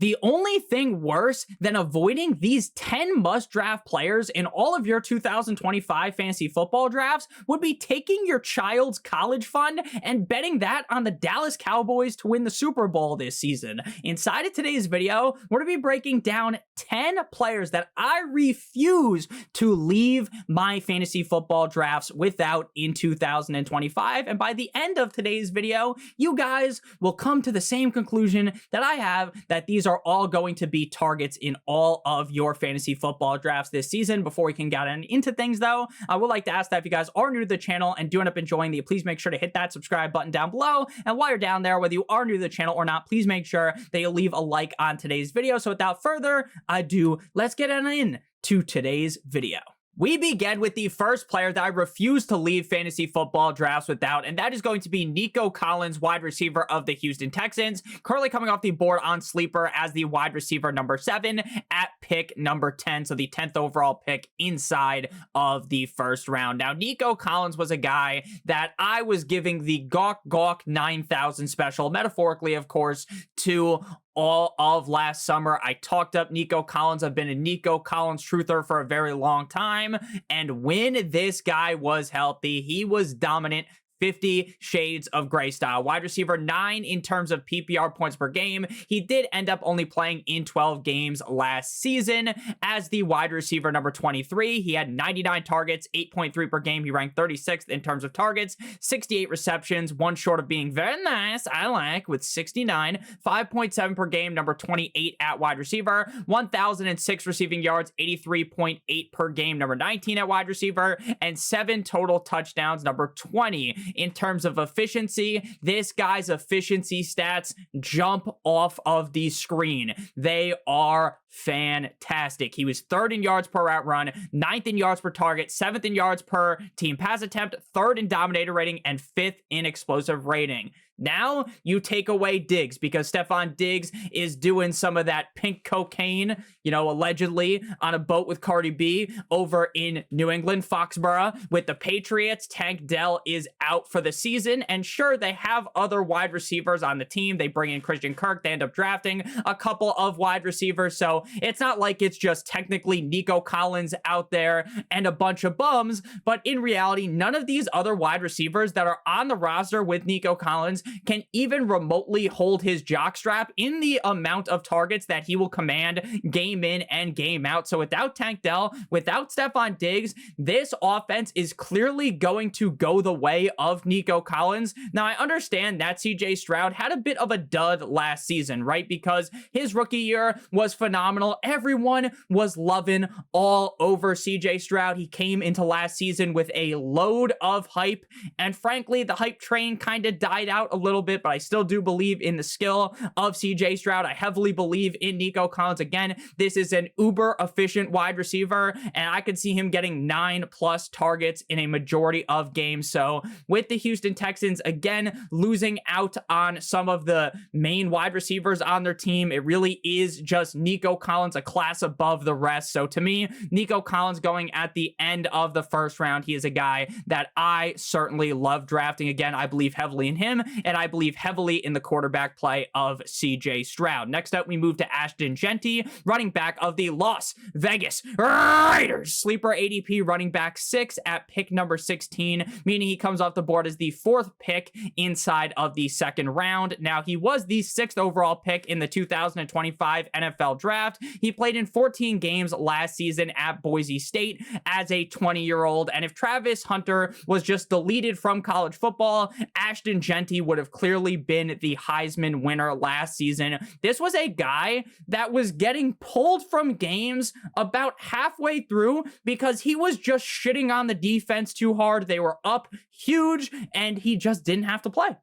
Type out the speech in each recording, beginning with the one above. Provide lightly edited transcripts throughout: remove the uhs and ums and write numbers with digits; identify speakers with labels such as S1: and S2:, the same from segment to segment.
S1: The only thing worse than avoiding these 10 must-draft players in all of your 2025 fantasy football drafts would be taking your child's college fund and betting that on the Dallas Cowboys to win the Super Bowl this season. Inside of today's video, we're going to be breaking down 10 players that I refuse to leave my fantasy football drafts without in 2025. And by the end of today's video, you guys will come to the same conclusion that I have, that these are all going to be targets in all of your fantasy football drafts this season. Before we can get into things though, I would like to ask that if you guys are new to the channel and do end up enjoying the, please make sure to hit that subscribe button down below. And while you're down there, whether you are new to the channel or not, please make sure that you leave a like on today's video. So without further ado, let's get in to today's video. We begin with the first player that I refuse to leave fantasy football drafts without, and that is going to be Nico Collins, wide receiver of the Houston Texans, currently coming off the board on Sleeper as the wide receiver number 7 at pick number 10, so the 10th overall pick inside of the first round. Now, Nico Collins was a guy that I was giving the gawk 9,000 special, metaphorically, of course, to all of last summer. I talked up Nico Collins. I've been a Nico Collins truther for a very long time. And when this guy was healthy, he was dominant. 50 shades of gray style. Wide receiver 9 in terms of PPR points per game. He did end up only playing in 12 games last season as the wide receiver number 23. He had 99 targets, 8.3 per game. He ranked 36th in terms of targets, 68 receptions, one short of being very nice, I like, with 69, 5.7 per game, number 28 at wide receiver, 1,006 receiving yards, 83.8 per game, number 19 at wide receiver, and 7 total touchdowns, number 20. In terms of efficiency, this guy's efficiency stats jump off of the screen. They are fantastic. He was 3rd in yards per route run, 9th in yards per target, 7th in yards per team pass attempt, 3rd in dominator rating, and 5th in explosive rating. Now you take away Diggs because Stephon Diggs is doing some of that pink cocaine, allegedly on a boat with Cardi B over in New England, Foxborough with the Patriots. Tank Dell is out for the season. And sure, they have other wide receivers on the team. They bring in Christian Kirk. They end up drafting a couple of wide receivers. So it's not like it's just technically Nico Collins out there and a bunch of bums. But in reality, none of these other wide receivers that are on the roster with Nico Collins can even remotely hold his jockstrap in the amount of targets that he will command game in and game out. So without Tank Dell, without Stephon Diggs, this offense is clearly going to go the way of Nico Collins. Now, I understand that CJ Stroud had a bit of a dud last season, right? Because his rookie year was phenomenal. Everyone was loving all over CJ Stroud. He came into last season with a load of hype, and frankly, the hype train kind of died out a little bit, but I still do believe in the skill of CJ Stroud. I heavily believe in Nico Collins. Again, this is an uber efficient wide receiver, and I could see him getting 9+ targets in a majority of games. So with the Houston Texans, again, losing out on some of the main wide receivers on their team, it really is just Nico Collins, a class above the rest. So to me, Nico Collins going at the end of the first round, he is a guy that I certainly love drafting. Again, I believe heavily in him, and I believe heavily in the quarterback play of CJ Stroud. Next up, we move to Ashton Jeanty, running back of the Las Vegas Raiders. Sleeper ADP running back 6 at pick number 16, meaning he comes off the board as the 4th pick inside of the 2nd round. Now, he was the 6th overall pick in the 2025 NFL draft. He played in 14 games last season at Boise State as a 20-year-old, and if Travis Hunter was just deleted from college football, Ashton Jeanty would have clearly been the Heisman winner last season. This was a guy that was getting pulled from games about halfway through because he was just shitting on the defense too hard. They were up huge, and he just didn't have to play.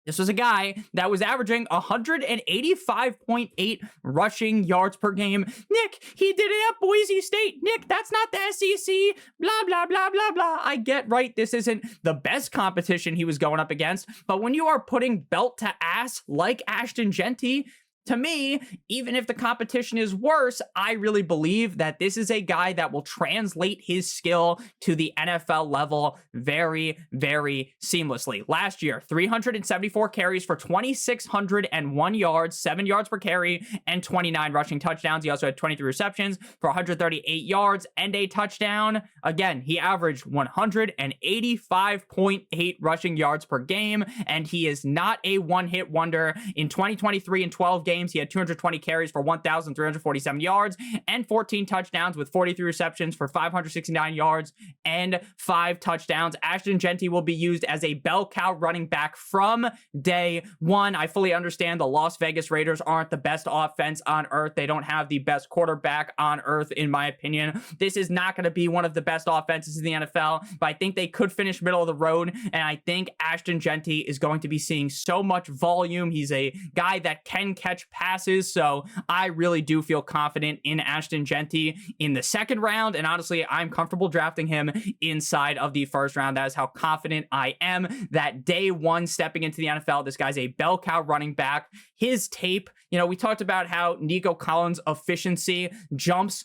S1: This was a guy that was averaging 185.8 rushing yards per game. Nick, he did it at Boise State. Nick, that's not the SEC. Blah, blah, blah, blah, blah. I get, right, this isn't the best competition he was going up against, but when you are putting belt to ass like Ashton Jeanty, to me, even if the competition is worse, I really believe that this is a guy that will translate his skill to the NFL level very, very seamlessly. Last year, 374 carries for 2,601 yards, 7 yards per carry, and 29 rushing touchdowns. He also had 23 receptions for 138 yards and a touchdown. Again, he averaged 185.8 rushing yards per game, and he is not a one-hit wonder. In 2023, in 12 games, he had 220 carries for 1,347 yards and 14 touchdowns with 43 receptions for 569 yards and 5 touchdowns. Ashton Jeanty will be used as a bell cow running back from day one. I fully understand the Las Vegas Raiders aren't the best offense on earth. They don't have the best quarterback on earth, in my opinion. This is not going to be one of the best offenses in the NFL, but I think they could finish middle of the road, and I think Ashton Jeanty is going to be seeing so much volume. He's a guy that can catch passes, so I really do feel confident in Ashton Jeanty in the second round, and honestly, I'm comfortable drafting him inside of the first round. That is how confident I am that day one stepping into the NFL, this guy's a bell cow running back. His tape, we talked about how Nico Collins' efficiency jumps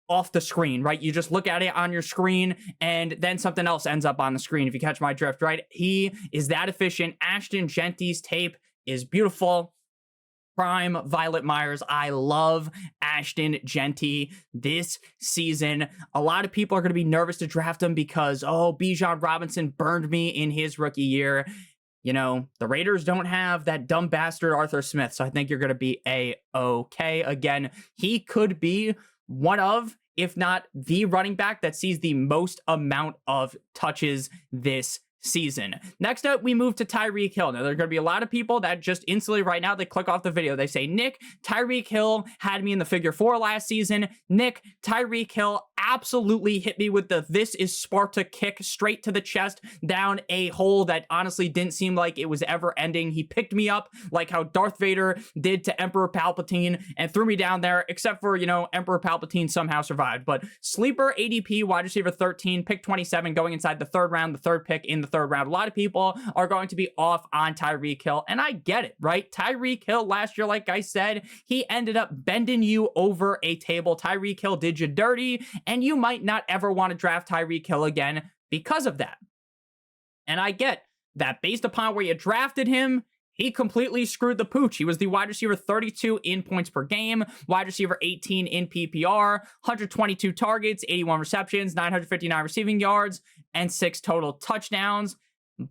S1: off the screen, right? You just look at it on your screen and then something else ends up on the screen, if you catch my drift, right? He is that efficient. Ashton Jeanty's tape is beautiful. Prime Violet Meyers. I love Ashton Jeanty this season. A lot of people are going to be nervous to draft him because, Bijan Robinson burned me in his rookie year. The Raiders don't have that dumb bastard Arthur Smith, so I think you're going to be A-okay. Again, he could be one of, if not the running back that sees the most amount of touches this season. Next up, we move to Tyreek Hill. Now, there are going to be a lot of people that just instantly right now, they click off the video. They say, Nick, Tyreek Hill had me in the figure 4 last season. Nick, Tyreek Hill absolutely hit me with the "this is Sparta" kick straight to the chest down a hole that honestly didn't seem like it was ever ending. He picked me up like how Darth Vader did to Emperor Palpatine and threw me down there, except for, Emperor Palpatine somehow survived. But sleeper ADP, wide receiver 13, pick 27, going inside the third round, the third pick in the third round. A lot of people are going to be off on Tyreek Hill, and I get it, right? Tyreek Hill last year, like I said, he ended up bending you over a table. Tyreek Hill did you dirty, and you might not ever want to draft Tyreek Hill again because of that. And I get that based upon where you drafted him, he completely screwed the pooch. He was the wide receiver 32 in points per game, wide receiver 18 in PPR, 122 targets, 81 receptions, 959 receiving yards, and 6 total touchdowns.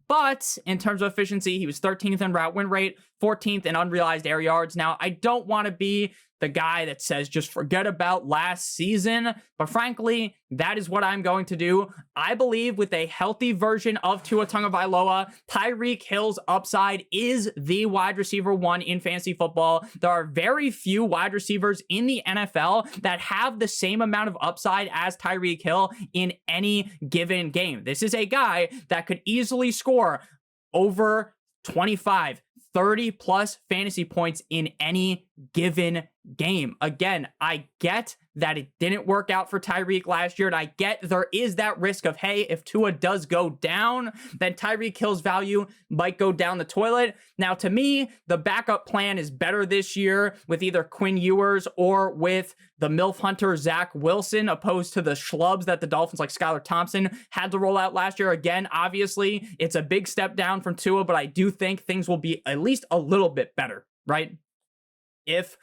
S1: But in terms of efficiency, he was 13th in route win rate, 14th in unrealized air yards. Now, I don't want to be the guy that says just forget about last season, but frankly, that is what I'm going to do. I believe with a healthy version of Tua Tagovailoa, Tyreek Hill's upside is the wide receiver 1 in fantasy football. There are very few wide receivers in the NFL that have the same amount of upside as Tyreek Hill in any given game. This is a guy that could easily score over 25, 30 plus fantasy points in any given game. Again, I get that it didn't work out for Tyreek last year, and I get there is that risk of, hey, if Tua does go down, then Tyreek Hill's value might go down the toilet. Now, to me, the backup plan is better this year with either Quinn Ewers or with the MILF Hunter Zach Wilson, opposed to the schlubs that the Dolphins like Skylar Thompson had to roll out last year. Again, obviously, it's a big step down from Tua, but I do think things will be at least a little bit better, right? If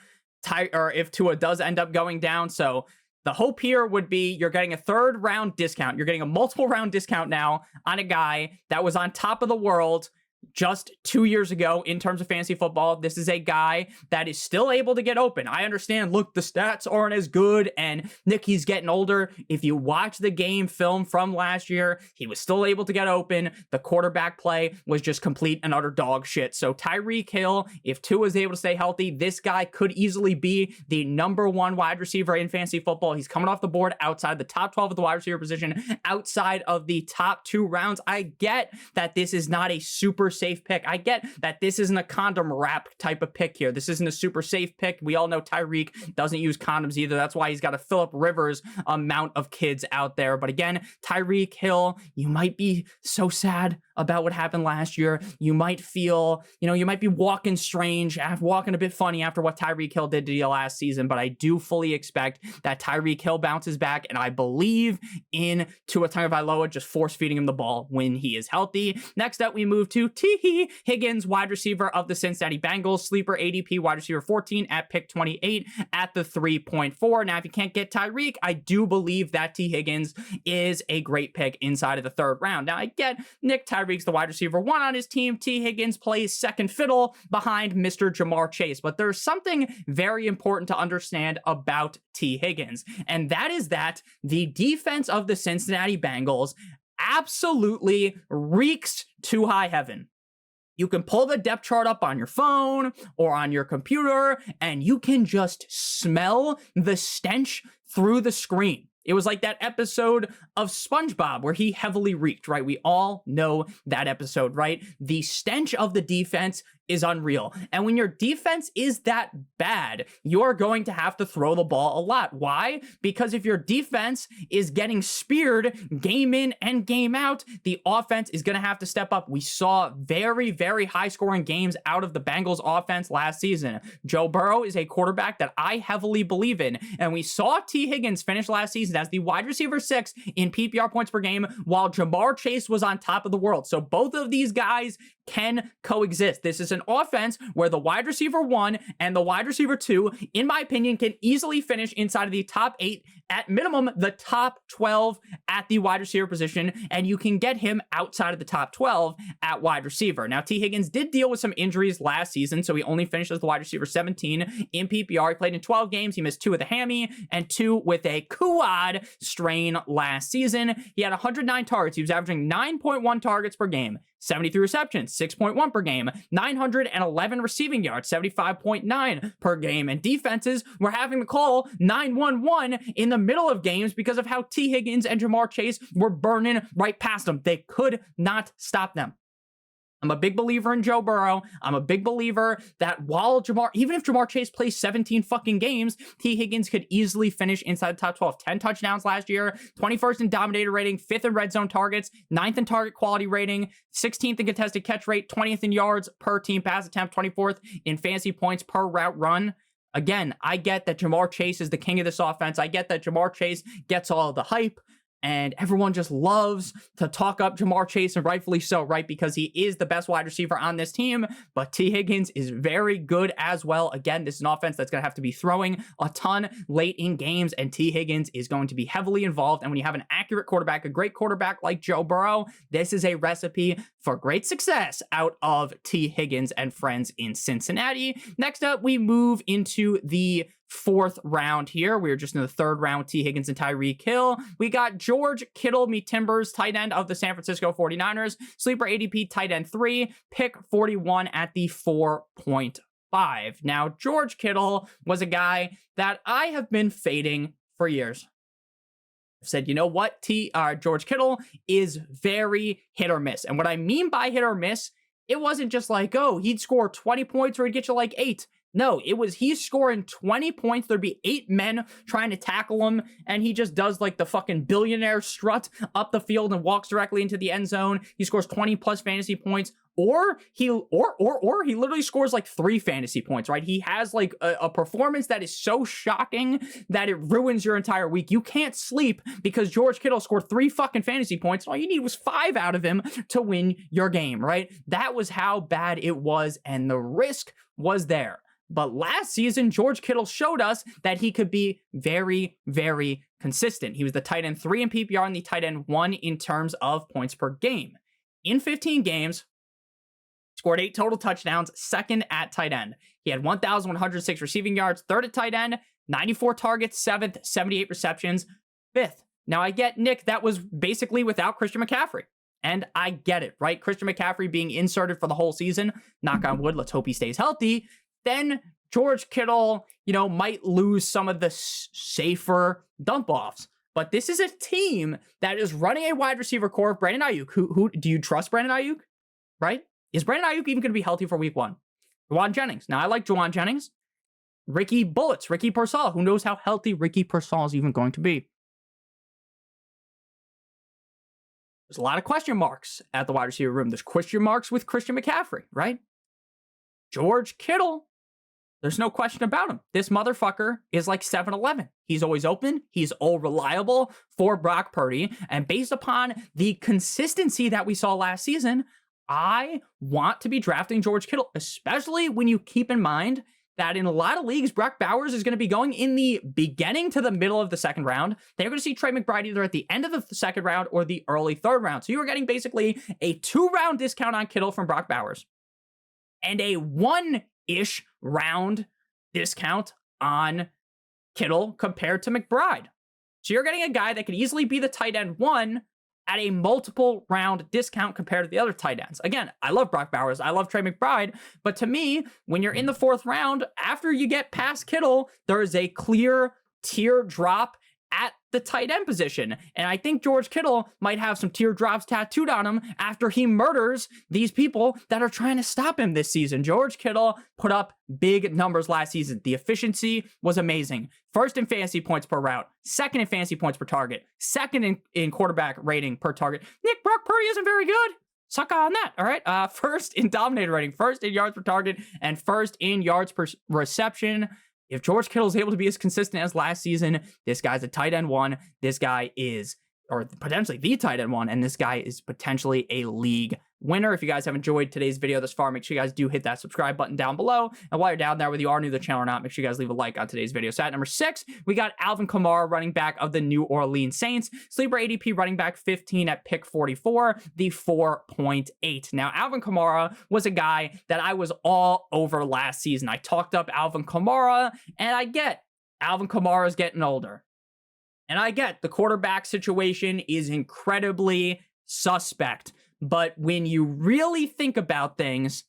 S1: Tua does end up going down. So the hope here would be you're getting a 3rd round discount. You're getting a multiple round discount now on a guy that was on top of the world just 2 years ago in terms of fantasy football. This is a guy that is still able to get open. I understand, look, the stats aren't as good, and Nick, he's getting older. If you watch the game film from last year, he was still able to get open. The quarterback play was just complete and utter dog shit. So Tyreek Hill, if Tua is able to stay healthy, this guy could easily be the number 1 wide receiver in fantasy football. He's coming off the board outside the top 12 of the wide receiver position, outside of the top 2 rounds. I get that this is not a super super safe pick. I get that this isn't a condom wrap type of pick here. This isn't a super safe pick. We all know Tyreek doesn't use condoms either. That's why he's got a Phillip Rivers amount of kids out there. But again, Tyreek Hill, you might be so sad about what happened last year. You might feel, you might be walking strange, walking a bit funny after what Tyreek Hill did to you last season. But I do fully expect that Tyreek Hill bounces back, and I believe in Tua Tagovailoa just force feeding him the ball when he is healthy. Next up, we move to T. Higgins, wide receiver of the Cincinnati Bengals, sleeper ADP wide receiver 14 at pick 28 at the 3.4. Now, if you can't get Tyreek, I do believe that T. Higgins is a great pick inside of the third round. Now, I get Nick Tyreek's the wide receiver 1 on his team. T. Higgins plays second fiddle behind Mr. Jamar Chase. But there's something very important to understand about T. Higgins, and that is that the defense of the Cincinnati Bengals absolutely reeks to high heaven. You can pull the depth chart up on your phone or on your computer, and you can just smell the stench through the screen. It was like that episode of SpongeBob where he heavily reeked, right? We all know that episode, right? The stench of the defense is unreal. And when your defense is that bad, you're going to have to throw the ball a lot. Why? Because if your defense is getting speared game in and game out, the offense is going to have to step up. We saw very, very high scoring games out of the Bengals offense last season. Joe Burrow is a quarterback that I heavily believe in. And we saw T. Higgins finish last season as the wide receiver 6 in PPR points per game, while Jamar Chase was on top of the world. So both of these guys can coexist. This is an offense where the wide receiver 1 and the wide receiver 2, in my opinion, can easily finish inside of the top 8, at minimum the top 12 at the wide receiver position, and you can get him outside of the top 12 at wide receiver. Now, T. Higgins did deal with some injuries last season, so he only finished as the wide receiver 17 in PPR. He played in 12 games. He missed 2 with a hammy and 2 with a quad strain last season. He had 109 targets. He was averaging 9.1 targets per game, 73 receptions, 6.1 per game, 911 receiving yards, 75.9 per game. And defenses were having to call 911 in the middle of games because of how T. Higgins and Jamar Chase were burning right past them. They could not stop them. I'm a big believer in Joe Burrow. I'm a big believer that even if Jamar Chase plays 17 fucking games, T. Higgins could easily finish inside the top 12. 10 touchdowns last year, 21st in dominator rating, 5th in red zone targets, 9th in target quality rating, 16th in contested catch rate, 20th in yards per team pass attempt, 24th in fantasy points per route run. Again, I get that Jamar Chase is the king of this offense. I get that Jamar Chase gets all of the hype, and everyone just loves to talk up Jamar Chase, and rightfully so, right? Because he is the best wide receiver on this team, but T. Higgins is very good as well. Again, this is an offense that's going to have to be throwing a ton late in games, and T. Higgins is going to be heavily involved. And when you have an accurate quarterback, a great quarterback like Joe Burrow, this is a recipe for great success out of T. Higgins and friends in Cincinnati. Next up, we move into the 4th round here. We're just in the 3rd round with T. Higgins and Tyreek Hill. We got George Kittle, me Timbers, tight end of the San Francisco 49ers, sleeper ADP tight end 3, pick 41 at the 4.5. Now, George Kittle was a guy that I have been fading for years. I've said, you know what, George Kittle is very hit or miss. And what I mean by hit or miss, it wasn't just like, oh, he'd score 20 points or he'd get you like 8. No, it was he's scoring 20 points. There'd be 8 men trying to tackle him, and he just does like the fucking billionaire strut up the field and walks directly into the end zone. He scores 20 plus fantasy points, or he literally scores like 3 fantasy points, right? He has like a performance that is so shocking that it ruins your entire week. You can't sleep because George Kittle scored 3 fucking fantasy points. All you need was 5 out of him to win your game, right? That was how bad it was, and the risk was there. But last season, George Kittle showed us that he could be very, very consistent. He was the tight end 3 in PPR and the tight end 1 in terms of points per game. In 15 games, scored 8 total touchdowns, 2nd at tight end. He had 1,106 receiving yards, 3rd at tight end, 94 targets, 7th, 78 receptions, 5th. Now, I get, Nick, that was basically without Christian McCaffrey. And I get it, right? Christian McCaffrey being inserted for the whole season. Knock on wood, let's hope he stays healthy. Then George Kittle, might lose some of the safer dump offs. But this is a team that is running a wide receiver core of Brandon Ayuk. Who do you trust Brandon Ayuk? Right? Is Brandon Ayuk even going to be healthy for week 1? Juwan Jennings. Now, I like Juwan Jennings. Ricky Pearsall. Who knows how healthy Ricky Pearsall is even going to be? There's a lot of question marks at the wide receiver room. There's question marks with Christian McCaffrey, right? George Kittle. There's no question about him. This motherfucker is like 7-Eleven. He's always open. He's all reliable for Brock Purdy. And based upon the consistency that we saw last season, I want to be drafting George Kittle, especially when you keep in mind that in a lot of leagues, Brock Bowers is going to be going in the beginning to the middle of the second round. They're going to see Trey McBride either at the end of the second round or the early third round. So you are getting basically a 2-round discount on Kittle from Brock Bowers and a 1-ish round discount on Kittle compared to McBride. So you're getting a guy that could easily be the tight end 1 at a multiple round discount compared to the other tight ends. Again, I love Brock Bowers. I love Trey McBride. But to me, when you're in the 4th round, after you get past Kittle, there is a clear tier drop at the tight end position. And I think George Kittle might have some teardrops tattooed on him after he murders these people that are trying to stop him this season. George Kittle put up big numbers last season. The efficiency was amazing. 1st in fantasy points per route, 2nd in fantasy points per target, 2nd in quarterback rating per target. Nick, Brock Purdy isn't very good. Suck on that, all right? 1st in dominator rating, 1st in yards per target, and 1st in yards per reception. If George Kittle is able to be as consistent as last season, this guy's a tight end 1. This guy is, or potentially the tight end 1, and this guy is potentially a league winner. If you guys have enjoyed today's video thus far, make sure you guys do hit that subscribe button down below. And while you're down there, whether you are new to the channel or not, make sure you guys leave a like on today's video. So at number 6, we got Alvin Kamara, running back of the New Orleans Saints. Sleeper ADP running back 15 at pick 44, the 4.8. Now, Alvin Kamara was a guy that I was all over last season. I talked up Alvin Kamara, and I get Alvin Kamara is getting older. And I get the quarterback situation is incredibly suspect. But when you really think about things,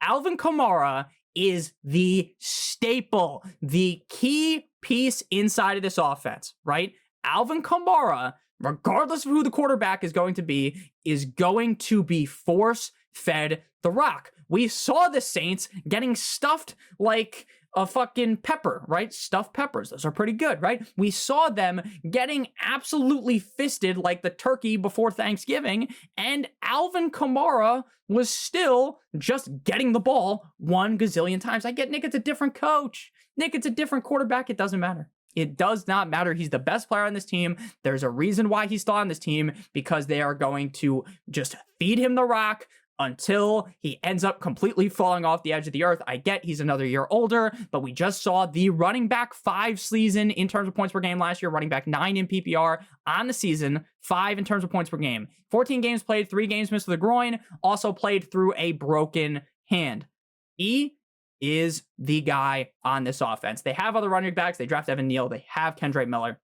S1: Alvin Kamara is the staple, the key piece inside of this offense, right? Alvin Kamara, regardless of who the quarterback is going to be force-fed the rock. We saw the Saints getting stuffed like a fucking pepper, right? Stuffed peppers. Those are pretty good, right? We saw them getting absolutely fisted like the turkey before Thanksgiving, and Alvin Kamara was still just getting the ball 1 gazillion times. I get Nick, it's a different coach. Nick, it's a different quarterback. It doesn't matter. It does not matter. He's the best player on this team. There's a reason why he's still on this team, because they are going to just feed him the rock until he ends up completely falling off the edge of the earth. I get he's another year older, but we just saw the running back 5 season in terms of points per game last year, running back 9 in PPR on the season, 5 in terms of points per game. 14 games played, 3 games missed with a groin, also played through a broken hand. He is the guy on this offense. They have other running backs. They draft Evan Neal. They have Kendra Miller.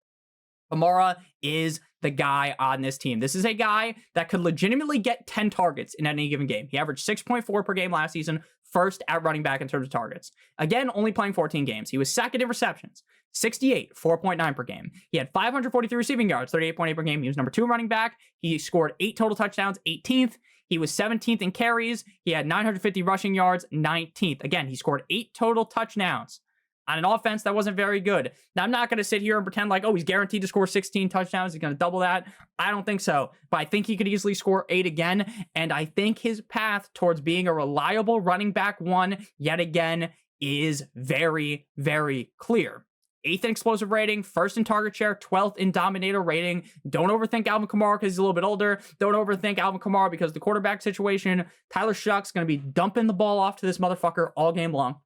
S1: Kamara is the guy on this team. This is a guy that could legitimately get 10 targets in any given game. He averaged 6.4 per game last season, 1st at running back in terms of targets. Again, only playing 14 games. He was 2nd in receptions, 68, 4.9 per game. He had 543 receiving yards, 38.8 per game. He was number 2 running back. He scored 8 total touchdowns, 18th. He was 17th in carries. He had 950 rushing yards, 19th. Again, he scored 8 total touchdowns on an offense that wasn't very good. Now, I'm not going to sit here and pretend like, oh, he's guaranteed to score 16 touchdowns. He's going to double that. I don't think so. But I think he could easily score 8 again. And I think his path towards being a reliable running back 1 yet again is very, very clear. 8th in explosive rating, 1st in target share, 12th in dominator rating. Don't overthink Alvin Kamara because he's a little bit older. Don't overthink Alvin Kamara because the quarterback situation, Tyler Shuck's going to be dumping the ball off to this motherfucker all game long.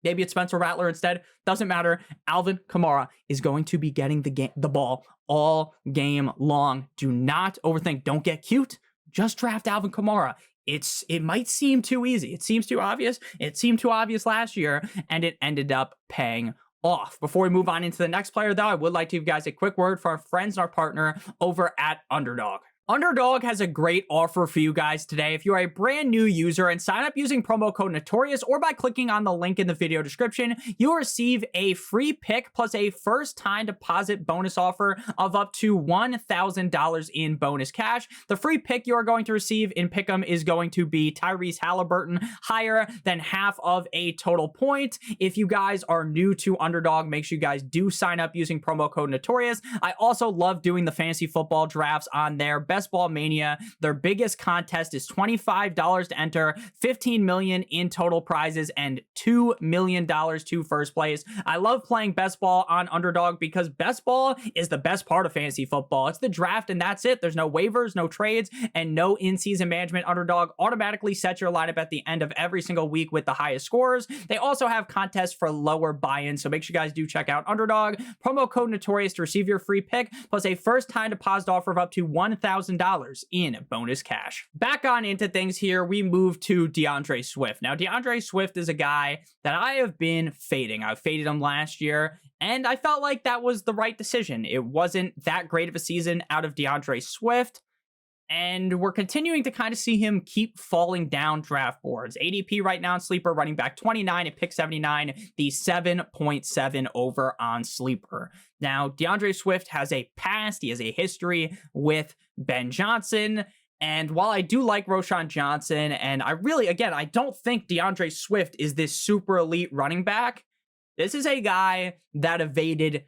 S1: Maybe it's Spencer Rattler instead. Doesn't matter. Alvin Kamara is going to be getting the ball all game long. Do not overthink. Don't get cute. Just draft Alvin Kamara. It might seem too easy. It seems too obvious. It seemed too obvious last year, and it ended up paying off. Before we move on into the next player, though, I would like to give you guys a quick word for our friends and our partner over at Underdog. Underdog has a great offer for you guys today. If you are a brand new user and sign up using promo code Notorious or by clicking on the link in the video description, you'll receive a free pick plus a first-time deposit bonus offer of up to $1,000 in bonus cash. The free pick you are going to receive in Pick'em is going to be Tyrese Halliburton, higher than half of a total point. If you guys are new to Underdog, make sure you guys do sign up using promo code Notorious. I also love doing the fantasy football drafts on there. Best Ball Mania, their biggest contest is $25 to enter, $15 million in total prizes, and $2 million to first place. I love playing Best Ball on Underdog because Best Ball is the best part of fantasy football. It's the draft and that's it. There's no waivers, no trades, and no in-season management. Underdog automatically sets your lineup at the end of every single week with the highest scores. They also have contests for lower buy-ins, so make sure you guys do check out Underdog. Promo code Notorious to receive your free pick plus a first-time deposit offer of up to $1,000 in bonus cash. Back on into things here, we move to DeAndre Swift. Now, DeAndre Swift is a guy that I have been fading. I faded him last year, and I felt like that was the right decision. It wasn't that great of a season out of DeAndre Swift, and we're continuing to kind of see him keep falling down draft boards. ADP right now in Sleeper, running back 29 at pick 79, the 7.7 over on Sleeper. Now, DeAndre Swift has a past, he has a history with Ben Johnson, and while I do like Roschon Johnson, and I really, again, I don't think DeAndre Swift is this super elite running back, this is a guy that evaded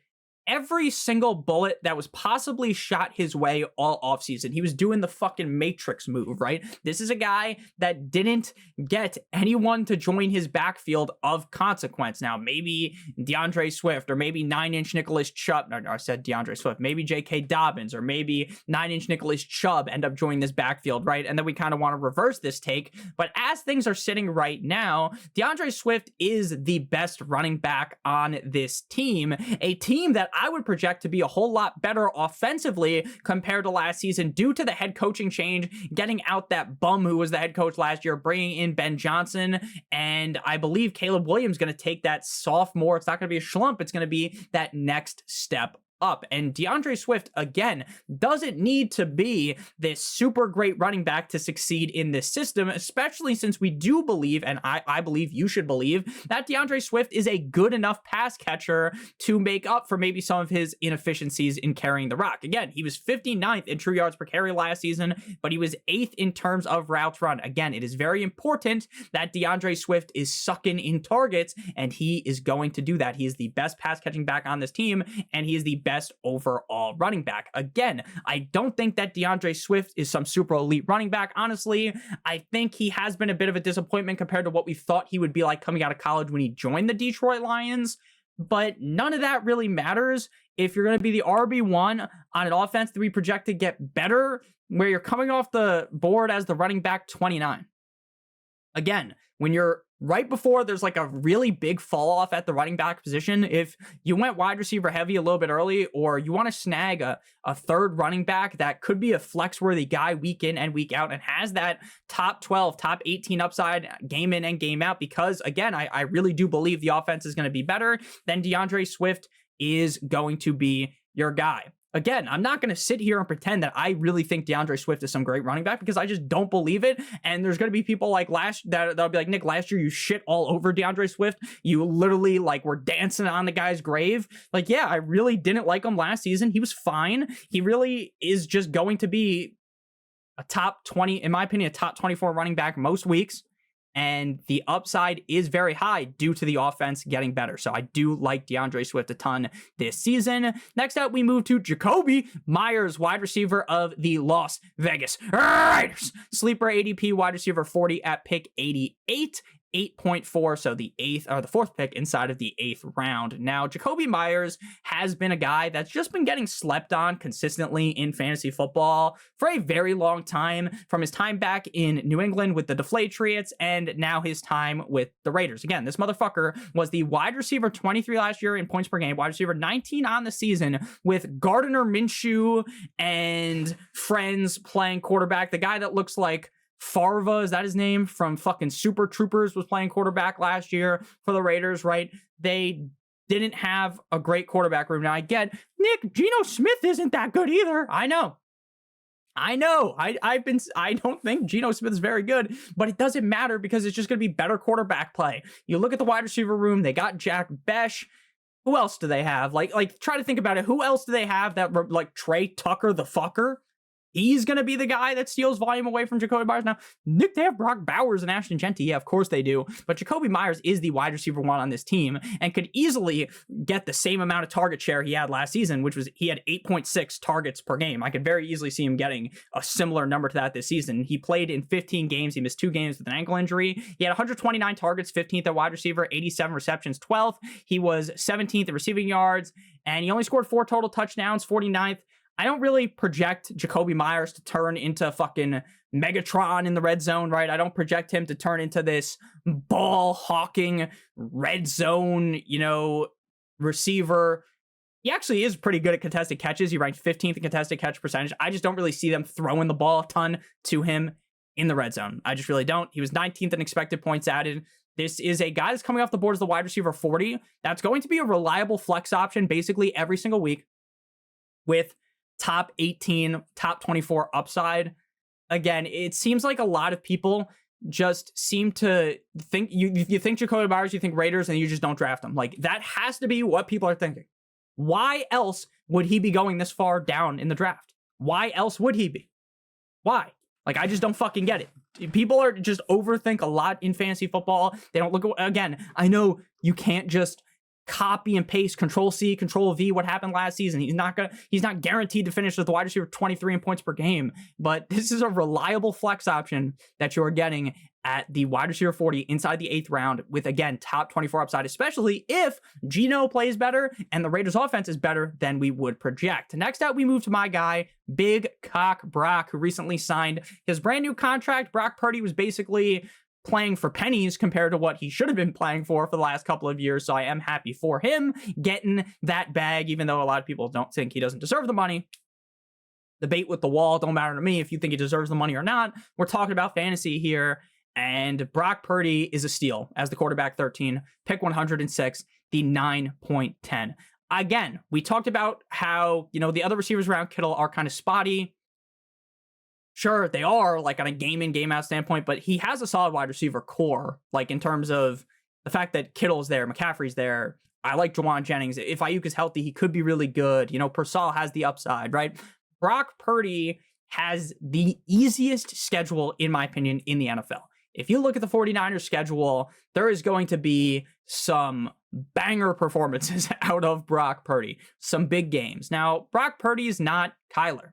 S1: every single bullet that was possibly shot his way all offseason. He was doing the fucking Matrix move, right? This is a guy that didn't get anyone to join his backfield of consequence. Now, maybe DeAndre Swift, or maybe 9-inch Nicholas Chubb, no, I said DeAndre Swift, maybe J.K. Dobbins, or maybe 9-inch Nicholas Chubb end up joining this backfield, right? And then we kind of want to reverse this take. But as things are sitting right now, DeAndre Swift is the best running back on this team, a team that I would project to be a whole lot better offensively compared to last season due to the head coaching change, getting out that bum who was the head coach last year, bringing in Ben Johnson, and I believe Caleb Williams going to take that sophomore. It's not going to be a schlump. It's going to be that next step up. And DeAndre Swift, again, doesn't need to be this super great running back to succeed in this system, especially since we do believe, and I believe you should believe, that DeAndre Swift is a good enough pass catcher to make up for maybe some of his inefficiencies in carrying the rock. Again, he was 59th in true yards per carry last season, but he was 8th in terms of routes run. Again, it is very important that DeAndre Swift is sucking in targets, and he is going to do that. He is the best pass catching back on this team, and he is the best overall running back. Again, I don't think that DeAndre Swift is some super elite running back. Honestly, I think he has been a bit of a disappointment compared to what we thought he would be like coming out of college when he joined the Detroit Lions. But none of that really matters if you're going to be the RB1 on an offense that we project to get better, where you're coming off the board as the running back 29. Again, when you're right before there's like a really big fall off at the running back position, if you went wide receiver heavy a little bit early, or you want to snag a third running back that could be a flex worthy guy week in and week out and has that top 12, top 18 upside game in and game out, because again, I really do believe the offense is going to be better, then DeAndre Swift is going to be your guy. Again, I'm not going to sit here and pretend that I really think DeAndre Swift is some great running back, because I just don't believe it. And there's going to be people like that'll be like, Nick, last year you shit all over DeAndre Swift. You literally like were dancing on the guy's grave. Like, yeah, I really didn't like him last season. He was fine. He really is just going to be a top 20, in my opinion, a top 24 running back most weeks. And the upside is very high due to the offense getting better. So I do like DeAndre Swift a ton this season. Next up, we move to Jakobi Meyers, wide receiver of the Las Vegas Raiders. Sleeper ADP wide receiver 40 at pick 88. 8.4, so the fourth pick inside of the 8th round. Now, Jakobi Meyers has been a guy that's just been getting slept on consistently in fantasy football for a very long time, from his time back in New England with the Deflatriots and now his time with the Raiders. Again, this motherfucker was the wide receiver 23 last year in points per game, wide receiver 19 on the season with Gardner Minshew and friends playing quarterback. The guy that looks like Farva, is that his name, from fucking Super Troopers, was playing quarterback last year for the Raiders, right? They didn't have a great quarterback room. Now, I get, Nick, Geno Smith isn't that good either. I know. I know. I don't think Geno Smith is very good, but it doesn't matter because it's just going to be better quarterback play. You look at the wide receiver room, they got Jack Besh. Who else do they have? Like try to think about it. Who else do they have that like Trey Tucker the fucker? He's going to be the guy that steals volume away from Jakobi Meyers. Now, Nick, they have Brock Bowers and Ashton Jeanty. Yeah, of course they do. But Jakobi Meyers is the wide receiver one on this team and could easily get the same amount of target share he had last season, which was he had 8.6 targets per game. I could very easily see him getting a similar number to that this season. He played in 15 games. He missed 2 games with an ankle injury. He had 129 targets, 15th at wide receiver, 87 receptions, 12th. He was 17th in receiving yards, and he only scored 4 total touchdowns, 49th. I don't really project Jakobi Meyers to turn into fucking Megatron in the red zone, right? I don't project him to turn into this ball hawking red zone, receiver. He actually is pretty good at contested catches. He ranked 15th in contested catch percentage. I just don't really see them throwing the ball a ton to him in the red zone. I just really don't. He was 19th in expected points added. This is a guy that's coming off the board as the wide receiver 40. That's going to be a reliable flex option basically every single week with top 18, top 24 upside. Again, it seems like a lot of people just seem to think you think Jakobi Meyers, you think Raiders, and you just don't draft him. Like, that has to be what people are thinking. Why else would he be going this far down in the draft? Why else would he be? Why? Like, I just don't fucking get it. People are just overthink a lot in fantasy football. They don't look at, again, I know you can't just copy and paste, Control C, Control V, what happened last season. He's not guaranteed to finish as the wide receiver 23 in points per game, but this is a reliable flex option that you're getting at the wide receiver 40 inside the 8th round with, again, top 24 upside, especially if Geno plays better and the Raiders offense is better than we would project. Next out, we move to my guy, Big Cock Brock, who recently signed his brand new contract. Brock Purdy was basically playing for pennies compared to what he should have been playing for the last couple of years. So I am happy for him getting that bag, even though a lot of people don't think he doesn't deserve the money. Debate with the wall. Don't matter to me if you think he deserves the money or not. We're talking about fantasy here. And Brock Purdy is a steal as the quarterback 13, pick 106, the 9.10. Again, we talked about how, the other receivers around Kittle are kind of spotty. Sure, they are, like, on a game in, game out standpoint, but he has a solid wide receiver core, like, in terms of the fact that Kittle's there, McCaffrey's there. I like Juwan Jennings. If Ayuk is healthy, he could be really good. Purcell has the upside, right? Brock Purdy has the easiest schedule, in my opinion, in the NFL. If you look at the 49ers schedule, there is going to be some banger performances out of Brock Purdy, some big games. Now, Brock Purdy is not Kyler.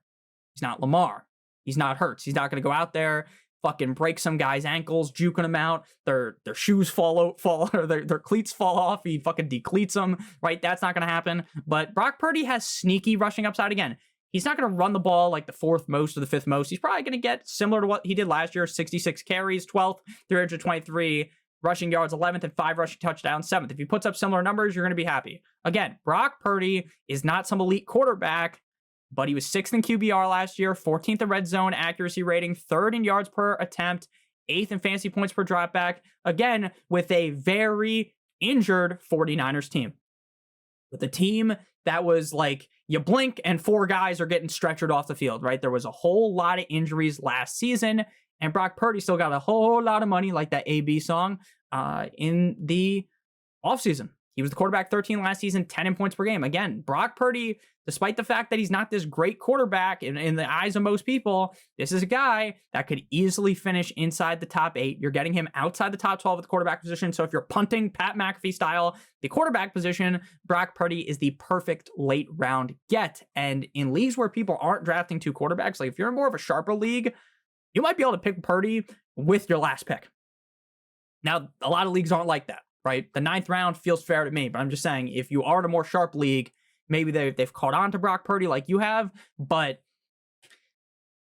S1: He's not Lamar. He's not Hurts. He's not going to go out there, fucking break some guy's ankles, juking them out. Their shoes fall or their cleats fall off. He fucking decleats them, right? That's not going to happen. But Brock Purdy has sneaky rushing upside again. He's not going to run the ball like the 4th most or the 5th most. He's probably going to get similar to what he did last year, 66 carries, 12th, 323 rushing yards, 11th, and 5 rushing touchdowns, 7th. If he puts up similar numbers, you're going to be happy. Again, Brock Purdy is not some elite quarterback, but he was 6th in QBR last year, 14th in red zone accuracy rating, 3rd in yards per attempt, 8th in fantasy points per dropback. Again, with a very injured 49ers team. With a team that was like, you blink and 4 guys are getting stretchered off the field, right? There was a whole lot of injuries last season, and Brock Purdy still got a whole lot of money, like that AB song, in the offseason. He was the quarterback 13 last season, 10 in points per game. Again, Brock Purdy, despite the fact that he's not this great quarterback in the eyes of most people, this is a guy that could easily finish inside the top 8. You're getting him outside the top 12 at the quarterback position. So if you're punting Pat McAfee style, the quarterback position, Brock Purdy is the perfect late round get. And in leagues where people aren't drafting 2 quarterbacks, like if you're in more of a sharper league, you might be able to pick Purdy with your last pick. Now, a lot of leagues aren't like that, right? The 9th round feels fair to me, but I'm just saying, if you are in a more sharp league, maybe they've caught on to Brock Purdy like you have, but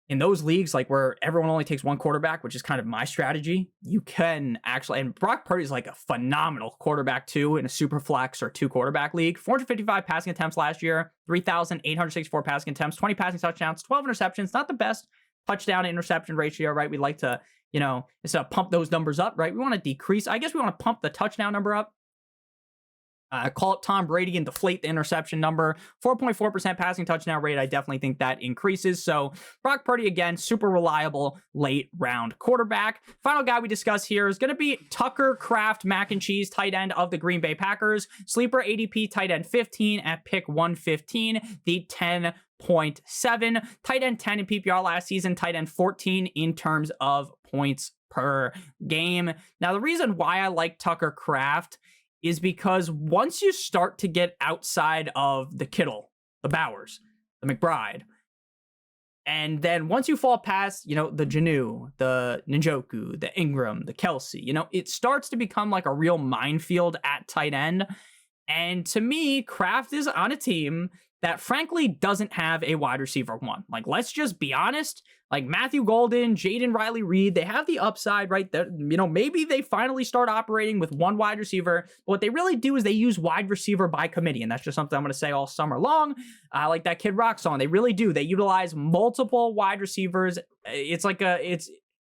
S1: in those leagues, like where everyone only takes 1 quarterback, which is kind of my strategy, you can actually, and Brock Purdy is like a phenomenal quarterback too in a super flex or 2 quarterback league. 455 passing attempts last year, 3,864 passing attempts, 20 passing touchdowns, 12 interceptions. Not the best touchdown to interception ratio, right? We like to, instead of pump those numbers up, right? We want to decrease. I guess we want to pump the touchdown number up. Call up Tom Brady and deflate the interception number. 4.4% passing touchdown rate. I definitely think that increases. So Brock Purdy, again, super reliable late round quarterback. Final guy we discuss here is going to be Tucker Kraft, mac and cheese, tight end of the Green Bay Packers. Sleeper ADP, tight end 15 at pick 115, the 10.7. Tight end 10 in PPR last season, tight end 14 in terms of points per game. Now, the reason why I like Tucker Kraft is because once you start to get outside of the Kittle, the Bowers, the McBride, and then once you fall past, the Janu, the Njoku, the Ingram, the Kelsey, it starts to become like a real minefield at tight end. And to me, Kraft is on a team that frankly doesn't have a wide receiver one. Like, let's just be honest. Like Matthew Golden, Jaden Riley-Reed, they have the upside, right? There, maybe they finally start operating with one wide receiver. But what they really do is they use wide receiver by committee. And that's just something I'm going to say all summer long. Like that Kid Rock song. They really do. They utilize multiple wide receivers.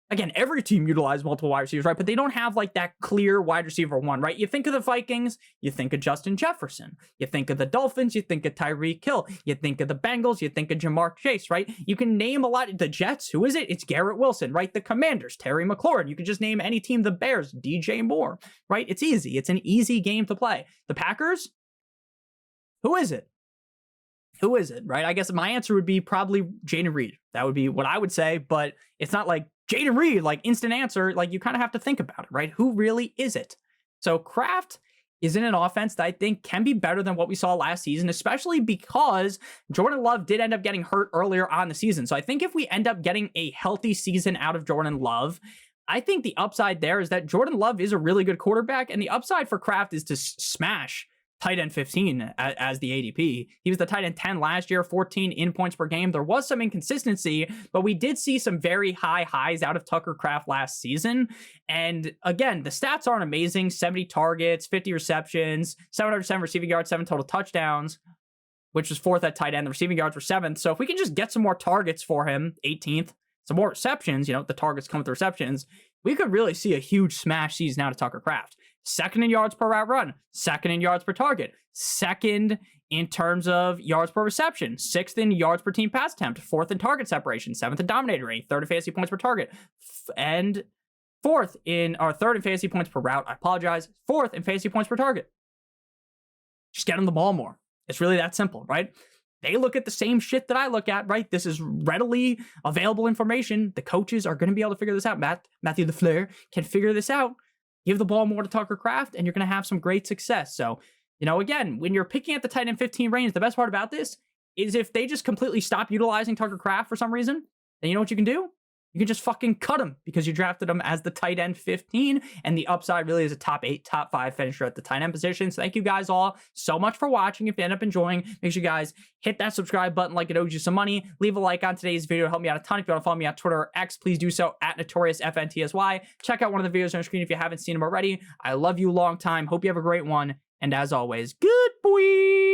S1: Again, every team utilizes multiple wide receivers, right? But they don't have like that clear wide receiver one, right? You think of the Vikings, you think of Justin Jefferson. You think of the Dolphins, you think of Tyreek Hill. You think of the Bengals, you think of Jamar Chase, right? You can name a lot. The Jets, who is it? It's Garrett Wilson, right? The Commanders, Terry McLaurin. You can just name any team. The Bears, DJ Moore, right? It's easy. It's an easy game to play. The Packers, who is it? Who is it, right? I guess my answer would be probably Jaden Reed. That would be what I would say, but it's not like Jaden Reed, like instant answer. Like you kind of have to think about it, right? Who really is it? So Kraft is in an offense that I think can be better than what we saw last season, especially because Jordan Love did end up getting hurt earlier on the season. So I think if we end up getting a healthy season out of Jordan Love, I think the upside there is that Jordan Love is a really good quarterback, and the upside for Kraft is to smash tight end 15 as the ADP. He was the tight end 10 last year, 14 in points per game. There was some inconsistency, but we did see some very high highs out of Tucker Kraft last season. And again, the stats aren't amazing. 70 targets, 50 receptions, 707 receiving yards, 7 total touchdowns, which was 4th at tight end. The receiving yards were 7th. So if we can just get some more targets for him, 18th, some more receptions, the targets come with the receptions, we could really see a huge smash season out of Tucker Kraft. 2nd in yards per route run, 2nd in yards per target, 2nd in terms of yards per reception, 6th in yards per team pass attempt, 4th in target separation, 7th in dominator rate, 3rd in fantasy points per target, and 3rd in fantasy points per route. I apologize. 4th in fantasy points per target. Just get him the ball more. It's really that simple, right? They look at the same shit that I look at, right? This is readily available information. The coaches are going to be able to figure this out. Matthew LaFleur can figure this out. Give the ball more to Tucker Kraft, and you're going to have some great success. So, again, when you're picking at the tight end 15 range, the best part about this is if they just completely stop utilizing Tucker Kraft for some reason, then you know what you can do? You can just fucking cut him because you drafted him as the tight end 15, and the upside really is a top 8, top 5 finisher at the tight end position. So thank you guys all so much for watching. If you end up enjoying, make sure you guys hit that subscribe button like it owes you some money. Leave a like on today's video to help me out a ton. If you want to follow me on Twitter or X, please do so at NotoriousFantasy. Check out one of the videos on the screen if you haven't seen them already. I love you long time. Hope you have a great one. And as always, good boy.